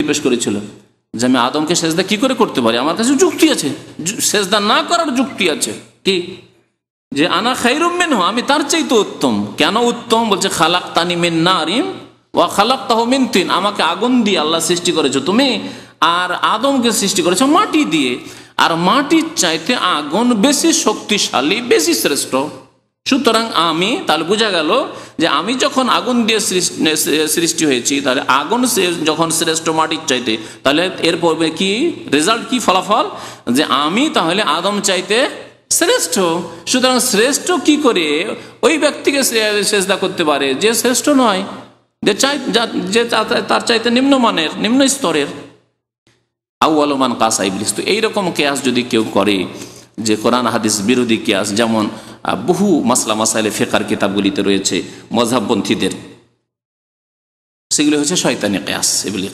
পেশ করেছিল যে আমি আদমকে সেজদা কি করে করতে পারি, আমার কাছে যুক্তি আছে, সেজদা না করার যুক্তি আছে। কি? যে আনা খায়রুম মিনহু, আমি তার চাইতে উত্তম। কেন উত্তম? বলছে খালাকতানি মিন নারিন ওয়া খালাকতাহু মিন তিন, আমাকে আগুন দিয়ে আল্লাহ সৃষ্টি করেছো তুমি, আর আদমকে সৃষ্টি করেছো মাটি দিয়ে, আর মাটির চাইতে আগুন বেশি শক্তিশালী, বেশি শ্রেষ্ঠ। সুতরাং আমি, তাহলে বোঝা গেল যে আমি যখন আগুন দিয়ে সৃষ্টি হয়েছি, তাহলে আগুন যখন শ্রেষ্ঠ মাটির চাইতে, তাহলে এরপর কি রেজাল্ট, কি ফলাফল? যে আমি তাহলে আদম চাইতে শ্রেষ্ঠ। সুতরাং শ্রেষ্ঠ কি করে ওই ব্যক্তিকে সেজদা করতে পারে যে শ্রেষ্ঠ নয়, যে তার চাইতে নিম্নমানের, নিম্ন স্তরের। আউয়ালু মান কাসা ইবলিস। তো এইরকম কেয়াস যদি কেউ করে, যে কোরআন হাদিস বিরোধী কেয়াস, যেমন বহু মাসলা মাসাইলে ফিকহের কিতাবগুলিতে রয়েছে মযহাবপন্থীদের, সেগুলি হচ্ছে শয়তানি কেয়াস, ইবলি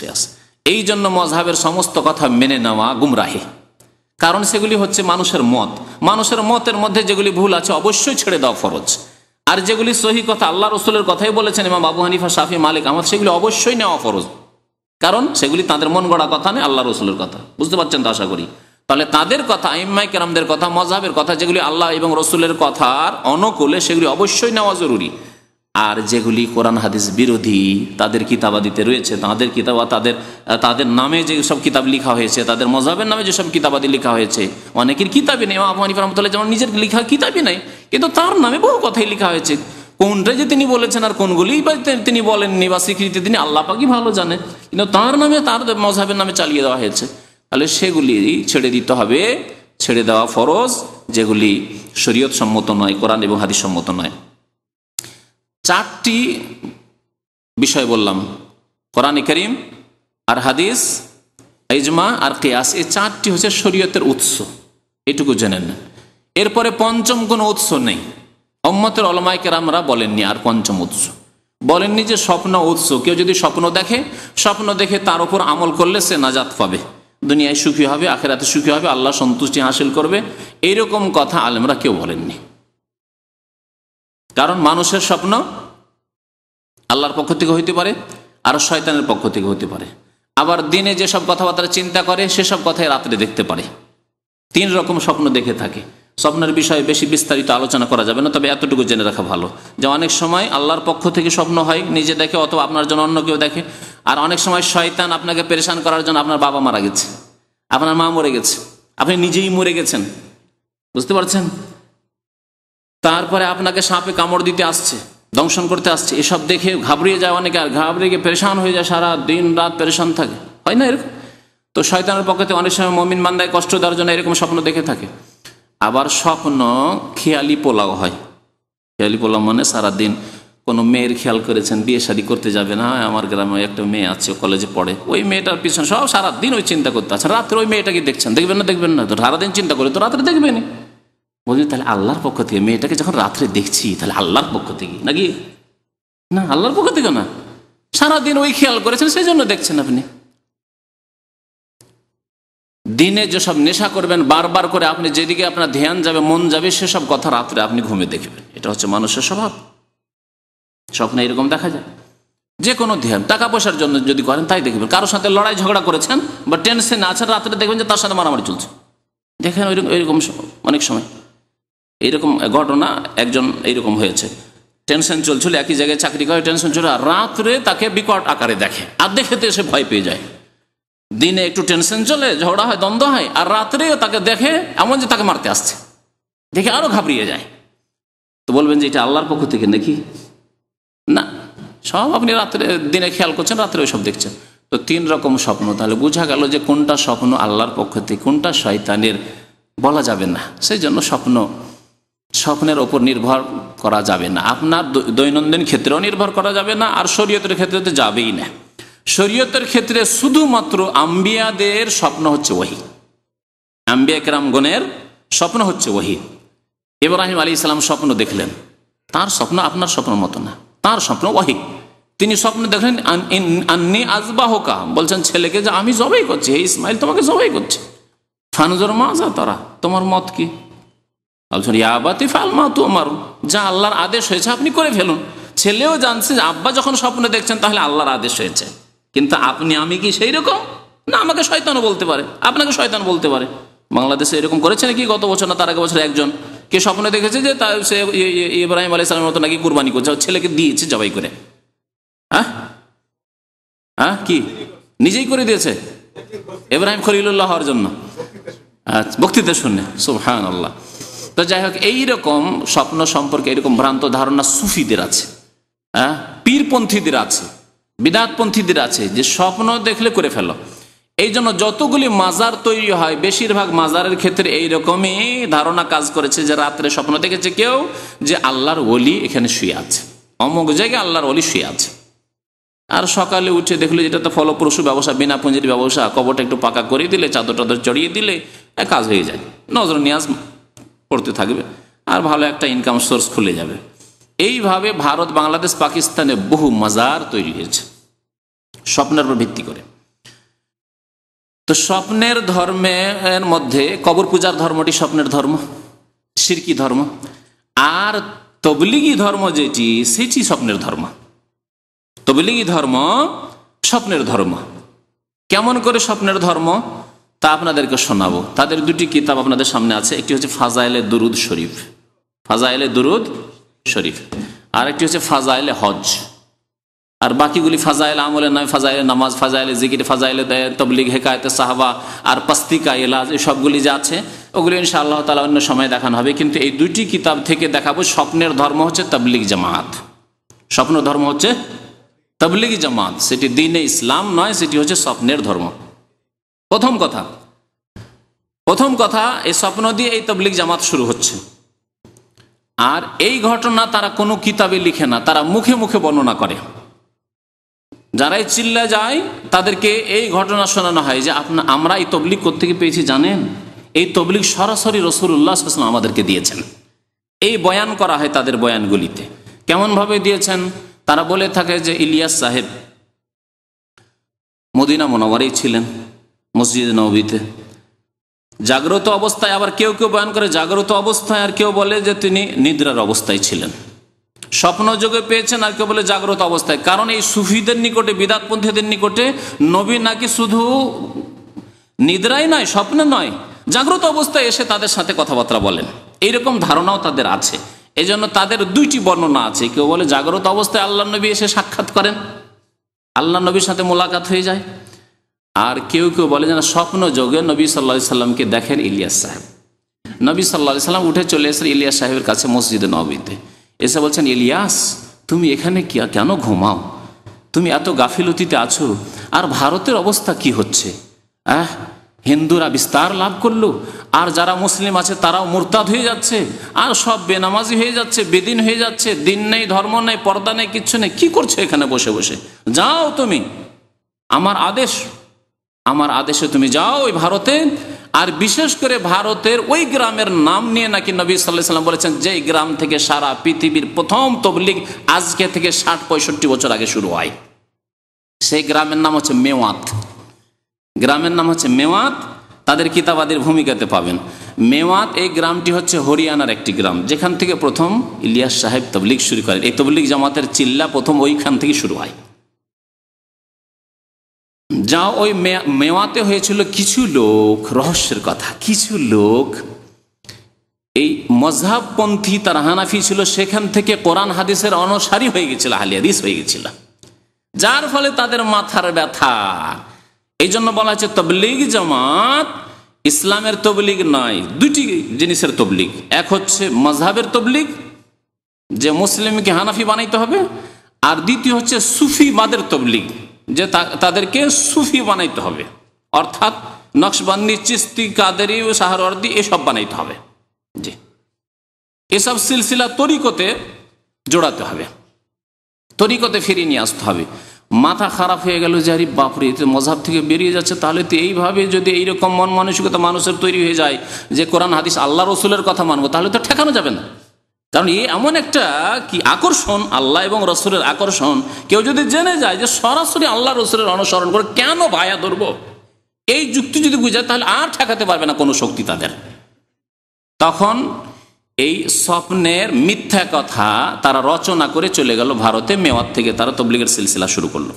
কেয়াস। এই জন্য মযহাবের সমস্ত কথা মেনে নেওয়া গুমরাহি, কারণ সেগুলি হচ্ছে মানুষের মত। মানুষের মতের মধ্যে যেগুলি ভুল আছে অবশ্যই ছেড়ে দেওয়া ফরজ, আর যেগুলি সহি কথা, আল্লাহ রসুলের কথাই বলেছেন ইমাম আবু হানিফা, শাফি, মালিক, আহমদ, সেগুলি অবশ্যই নেওয়া ফরজ, কারণ সেগুলি তাদের মন গড়া কথা নেই, আল্লাহ রসুলের কথা। বুঝতে পারছেন তো আশা করি? তাহলে তাদের কথা, আইম্মায়ে কেরামদের কথা, মযহাবের কথা, যেগুলি আল্লাহ এবং রসুলের কথার অনুকূলে, সেগুলি অবশ্যই নেওয়া জরুরি। আর যেগুলি কোরআন হাদিস বিরোধী, তাদের কিতাবাদিতে রয়েছে, তাদের কিতাব, তাদের নামে যে সব কিতাব লেখা হয়েছে, তাদের মযহাবের নামে যেসব কিতাবাদি লেখা হয়েছে, অনেকের কিতাবই নেই, আবু হানিফা রাহমাতুল্লাহ যেমন নিজের লেখা কিতাবই নেই, কিন্তু তার নামে বহু কথাই লেখা হয়েছে। কোনটা যে তিনি বলেছেন আর কোনগুলি বা তিনি বলেননি বা স্বীকৃতি তিনি আল্লাহ পাকই ভালো জানেন, কিন্তু তার নামে, তার মযহাবের নামে চালিয়ে দেওয়া হয়েছে। তাহলে সেগুলি ছেড়ে দিতে হবে, ছেড়ে দেওয়া ফরজ, যেগুলি শরীয়ত সম্মত নয়, কোরআন এবং হাদিস সম্মত নয়। চারটি বিষয় বললাম, কোরআন কারীম আর হাদিস, ইজমা আর কিয়াস, এই চারটি হচ্ছে শরীয়তের উৎস, এটুকু জেনে নেন। এরপরে পঞ্চম কোনো উৎস নেই, উম্মতের উলামায়ে কেরামরা বলেননি। আর পঞ্চম উৎস বলেননি যে স্বপ্ন উৎস। কেউ যদি স্বপ্ন দেখে তার উপর আমল করলে সে নাজাত পাবে, দুনিয়ায় সুখী হবে, আখিরাতে সুখী হবে, আল্লাহ সন্তুষ্টি হাসিল করবে, এইরকম কথা আলেমরা কেউ বলেননি। কারণ মানুষের স্বপ্ন আল্লাহর পক্ষ থেকে হইতে পারে, আর শয়তানের পক্ষ থেকে হতে পারে। আবার দিনে যেসব কথাবার্তা চিন্তা করে সেসব কথাই রাত্রে দেখতে পারে। তিন রকম স্বপ্ন দেখে থাকে। স্বপ্নের বিষয়ে বেশি বিস্তারিত আলোচনা করা যাবে না, তবে এতটুকু জেনে রাখা ভালো যে অনেক সময় আল্লাহর পক্ষ থেকে স্বপ্ন হয়, নিজে দেখে অথবা আপনার জন্য অন্য কেউ দেখে। আর অনেক সময় শয়তান আপনাকে পেরেশান করার জন্য, আপনার বাবা মারা গেছে, আপনার মা মরে গেছে, আপনি নিজেই মরে গেছেন, বুঝতে পারছেন, তারপরে আপনাকে সাপে কামড় দিতে আসছে, দংশন করতে আসছে, এসব দেখে ঘাবড়িয়ে যায় অনেকে, আর ঘাবড়িয়ে গিয়ে পেরেশান হয়ে যায়, সারা দিন রাত পেরেশান থাকে, হয় না এরকম? তো শয়তানের পক্ষে অনেক সময় মুমিন বান্দায় কষ্ট দেওয়ার জন্য এরকম স্বপ্ন দেখে থাকে। আবার স্বপ্ন খেয়ালি পোলাও হয়। খেয়ালি পোলাও মানে সারাদিন কোনো মেয়ের খেয়াল করেছেন, বিয়ে শাদী করতে যাবে না, আমার গ্রামে একটা মেয়ে আছে, কলেজে পড়ে, ওই মেয়েটার পিছনে সব সারাদিন ওই চিন্তা করতে আছে, রাত্রে ওই মেয়েটাকে দেখছেন, দেখবেন না? তো সারাদিন চিন্তা করে তো রাত্রে দেখবেনি। বলছি তাহলে আল্লাহর পক্ষ থেকে মেয়েটাকে যখন রাত্রে দেখছি, তাহলে আল্লাহর পক্ষ থেকে নাকি? না, আল্লাহর পক্ষ থেকে না, সারাদিন ওই খেয়াল করেছেন, সেই জন্য দেখছেন আপনি। দিনে যেসব নেশা করবেন বারবার করে, আপনি যেদিকে আপনার ধ্যান যাবে, মন যাবে, সেসব কথা রাত্রে আপনি ঘুমে দেখবেন। এটা হচ্ছে মানুষের স্বভাব। স্বপ্নে এরকম দেখা যায়। যে কোনো ধ্যান, টাকা পয়সার জন্য যদি করেন তাই দেখবেন। কারোর সাথে লড়াই ঝগড়া করেছেন বা টেনশন আছেন, রাত্রে দেখবেন যে তার সাথে মারামারি চলছে। দেখেন ওইরকম অনেক সময় এইরকম ঘটনা, একজন এইরকম হয়েছে, টেনশন চলছিল, একই জায়গায় চাকরি করে, টেনশন চলে, আর রাত্রে তাকে বিকট আকারে দেখে, আর দেখেতে এসে ভয় পেয়ে যায়। দিনে একটু টেনশন চলে, ঝগড়া হয়, দ্বন্দ্ব হয়, আর রাত্রেও তাকে দেখে এমন যে তাকে মারতে আসছে, দেখে আরো ঘাবড়িয়ে যায়। তো বলবেন যে এটা আল্লাহর পক্ষ থেকে নাকি? না, সব আপনি রাত্রে, দিনে খেয়াল করছেন, রাত্রে ওইসব দেখছেন। তো তিন রকম স্বপ্ন, তাহলে বোঝা গেল যে কোনটা স্বপ্ন আল্লাহর পক্ষ থেকে, কোনটা শয়তানের, বলা যাবে না। সেই জন্য স্বপ্নের ওপর নির্ভর করা যাবে না, আপনার দৈনন্দিন ক্ষেত্রেও নির্ভর করা যাবে না, আর শরীয়তের ক্ষেত্রে তো যাবেই না। শরীয়তের ক্ষেত্রে শুধুমাত্র আম্বিয়াদের স্বপ্ন হচ্ছে ওহী, আম্বিয়া কেরামগণের স্বপ্ন হচ্ছে ওহী। ইব্রাহিম আলাইহিস সালাম স্বপ্ন দেখলেন, তার স্বপ্ন আপনার স্বপ্নের মতো না, তার স্বপ্ন ওহী। তিনি স্বপ্ন দেখলেন আন্নী আযবাহুকা, বলছেন ছেলেকে যে আমি জবাই করছি, হে ইসমাইল তোমাকে জবাই করছি, ফানজুর মাজা তারা, তোমার মত কি? বলছেন ইয়া আবাতি ফাল মা তুমার, যা আল্লাহর আদেশ হয়েছে আপনি করে ফেলুন। ছেলেও জানছে যে আব্বা যখন স্বপ্ন দেখছেন তাহলে আল্লাহর আদেশ হয়েছে, কিন্তু আপনি আমি কি সেই রকম? না, আমাকে শয়তানও বলতে পারে, আপনাকে শয়তান বলতে পারে। বাংলাদেশে এরকম করেছে নাকি গত বছর না তার আগে বছর একজন কে স্বপ্নে দেখেছে যে সে ইব্রাহিম আলাইহিস সালামের মতো নাকি কুরবানি করছে, ছেলেকে দিয়েছে জবাই করে। হ্যাঁ হ্যাঁ, কি নিজেই করে দিয়েছে ইব্রাহিম খলিলুল্লাহ হওয়ার জন্য? আচ্ছা, বক্তৃতা শুনে সুবহানাল্লাহ। তো যাই হোক, এইরকম স্বপ্ন সম্পর্কে এরকম ভ্রান্ত ধারণা সুফিদের আছে, হ্যাঁ, পীরপন্থীদের আছে, বিদআতপন্থীদের আছে, যে স্বপ্ন দেখলে করে ফেলো। এই জন্য যতগুলি মাজার তৈরি হয় বেশিরভাগ মাজারের ক্ষেত্রে এইরকমই ধারণা কাজ করেছে, যে রাত্রে স্বপ্ন দেখেছে কেউ যে আল্লাহর ওলি এখানে শুয়ে আছে, অমুক জায়গায় আল্লাহর ওলি শুয়ে আছে, আর সকালে উঠে দেখলে যেটা তো ফলপ্রসূ ব্যবসা, বিনা পুঁজির ব্যবসা, কবরটা একটু পাকা করে দিলে, চাদর টাদর চড়িয়ে দিলে কাজ হয়ে যায়, নজর নিয়াজ পড়তে থাকবে আর ভালো একটা ইনকাম সোর্স খুলে যাবে। এইভাবে ভারত, বাংলাদেশ, পাকিস্তানে বহু মাজার তৈরি হয়েছে স্বপ্নের উপর ভিত্তি করে। তো স্বপ্নের ধর্মের মধ্যে কবর পূজার ধর্মটি স্বপ্নের ধর্ম, শিরকি ধর্ম, আর তবলিগি ধর্ম যেটি সেটি স্বপ্নের ধর্ম। তবলিগি ধর্ম স্বপ্নের ধর্ম। কেমন করে স্বপ্নের ধর্ম তা আপনাদেরকে শোনাবো। তাদের দুটি কিতাব আপনাদের সামনে আছে, একটি হচ্ছে ফাজাইলে দুরুদ শরীফ, ফাজাইলে দুরুদ শরীফ, আর একটি হচ্ছে ফাজাইলে হজ। আর বাকিগুলি ফাজাইল আমলের নয়, ফাজাইলে নামাজ, ফাজাইলে জিকির, ফাজাইলে তবলিগ, হেকায়েতে সাহাবা আর পাস্তিকা এলাজ, এই সবগুলি যা আছে ওগুলি ইনশাআল্লাহ তাআলা অন্য সময় দেখানো হবে। কিন্তু এই দুইটি কিতাব থেকে দেখাবো স্বপ্নের ধর্ম হচ্ছে তবলিগ জামাত, স্বপ্ন ধর্ম হচ্ছে তবলিগি জামাত, সেটি দ্বীনে ইসলাম নয়, সেটি হচ্ছে স্বপ্নের ধর্ম। প্রথম কথা এই স্বপ্ন দিয়ে এই তবলিগ জামাত শুরু হচ্ছে। আর এই ঘটনা তারা কোনো কিতাবে লিখে না, তারা মুখে মুখে বর্ণনা করে। যারাই চিল্লা যায় তাদেরকে এই ঘটনা শোনানো হয় যে আমরা এই তবলিগ কোত্থেকে পেয়েছি জানেন? এই তবলিগ সরাসরি রাসূলুল্লাহ সাল্লাল্লাহু আলাইহি ওয়াসাল্লাম আমাদেরকে দিয়েছেন। এই বয়ান করা হয় তাদের বয়ানগুলিতে। কেমনভাবে দিয়েছেন? তারা বলে থাকে যে ইলিয়াস সাহেব মদিনা মুনাওয়ারায় ছিলেন, মসজিদে নববীতে জাগ্রত অবস্থায়, আবার কেউ কেউ বয়ান করে জাগ্রত অবস্থায়, আর কেউ বলে যে তিনি নিদ্রার অবস্থায় ছিলেন, স্বপ্ন যোগে পেয়েছেন, আর কেউ বলে জাগ্রত অবস্থায়। কারণ এই সুফিদের নিকটে, বিদআতপন্থীদের নিকটে নবী নাকি শুধু নিদ্রাই নয়, স্বপ্নে নয়, জাগ্রত অবস্থায় এসে তাদের সাথে কথাবার্তা বলেন, এইরকম ধারণাও তাদের আছে। এই জন্য তাদের দুইটি বর্ণনা আছে। কেউ বলে জাগ্রত অবস্থায় আল্লাহ নবী এসে সাক্ষাৎ করেন, আল্লাহ নবীর সাথে মোলাকাত হয়ে যায়, আর কেউ কেউ বলে যেন স্বপ্ন যোগে নবী সাল্লাল্লাহু আলাইহি সাল্লামকে দেখেন ইলিয়াস সাহেব। নবী সাল্লাল্লাহু আলাইহি সাল্লাম উঠে চলে এসেছেন ইলিয়াস সাহেবের কাছে মসজিদে নববীতে, এসে বলছেন, ইলিয়াস তুমি এখানে কেন ঘুমাও? তুমি এত গাফিলতিতে আছো, আর ভারতের অবস্থা কি হচ্ছে? হিন্দুরা বিস্তার লাভ করলো, আর যারা মুসলিম আছে তারাও মুরতাদ হয়ে যাচ্ছে, আর সব বেনামাজি হয়ে যাচ্ছে, বেদিন হয়ে যাচ্ছে, দিন নেই, ধর্ম নেই, পর্দা নেই, কিচ্ছু নেই। কি করছো এখানে বসে বসে? যাও তুমি, আমার আদেশে তুমি যাও ওই ভারতে। আর বিশেষ করে ভারতের ওই গ্রামের নাম নিয়ে নাকি নবী সাল্লাল্লাহু আলাইহি ওয়াসাল্লাম বলেছেন, যেই গ্রাম থেকে সারা পৃথিবীর প্রথম তবলিগ আজকে থেকে ৬০-৬৫ বছর আগে শুরু হয়, সেই গ্রামের নাম হচ্ছে মেওয়াত। গ্রামের নাম হচ্ছে মেওয়াত। তাদের কিতাবাদের ভূমিকাতে পাবেন। মেওয়াত এই গ্রামটি হচ্ছে হরিয়ানার একটি গ্রাম, যেখান থেকে প্রথম ইলিয়াস সাহেব তবলিগ শুরু করেন। এই তবলিগ জামাতের চিল্লা প্রথম ওইখান থেকে শুরু হয়। যা ওই মেওয়াতে হয়েছিল, কিছু লোক, রহস্যের কথা, কিছু লোক এই মযহাবপন্থী, তারা হানাফি ছিল, সেখান থেকে কোরআন হাদিসের অনুসারী হয়ে গেছিল, আহলে হাদিস হয়ে গেছিল, যার ফলে তাদের মাথার ব্যথা। এই জন্য বলা হচ্ছে তবলিগ জামাত ইসলামের তবলিগ নয়, দুটি জিনিসের তবলিগ। এক হচ্ছে মযহাবের তবলিগ, যে মুসলিমকে হানাফি বানাইতে হবে, আর দ্বিতীয় হচ্ছে সুফিবাদের তবলিগ, যে তাদেরকে সুফি বানাইতে হবে, অর্থাৎ নকশবন্দি, চিস্তি, কাদেরি, সাহারওয়ার্দী এসব বানাইতে হবে। জি, এসব সিলসিলা তরিকতে জোড়াতে হবে, তরিকতে ফিরিয়ে নিয়ে আসতে হবে। মাথা খারাপ হয়ে গেল যে আরে বাপরে, মযহাব থেকে বেরিয়ে যাচ্ছে, তাহলে তো এইভাবে যদি এইরকম মন মানসিকতা মানুষের তৈরি হয়ে যায় যে কোরআন হাদিস আল্লাহ রসুলের কথা মানবো, তাহলে তো ঠেকানো যাবে না। কারণ এই এমন একটা কি আকর্ষণ, আল্লাহ এবং রসুলের আকর্ষণ, কেউ যদি জেনে যায় যে সরাসরি আল্লাহ রসুলের অনুসরণ করে কেন ভায়া ধরবো, এই যুক্তি যদি বুঝায়, তাহলে আর ঠেকাতে পারবে না কোনো শক্তি তাদের। তখন এই স্বপ্নের মিথ্যা কথা তারা রচনা করে চলে গেল ভারতে, মেওয়াত থেকে তারা তবলিগের সিলসিলা শুরু করলো।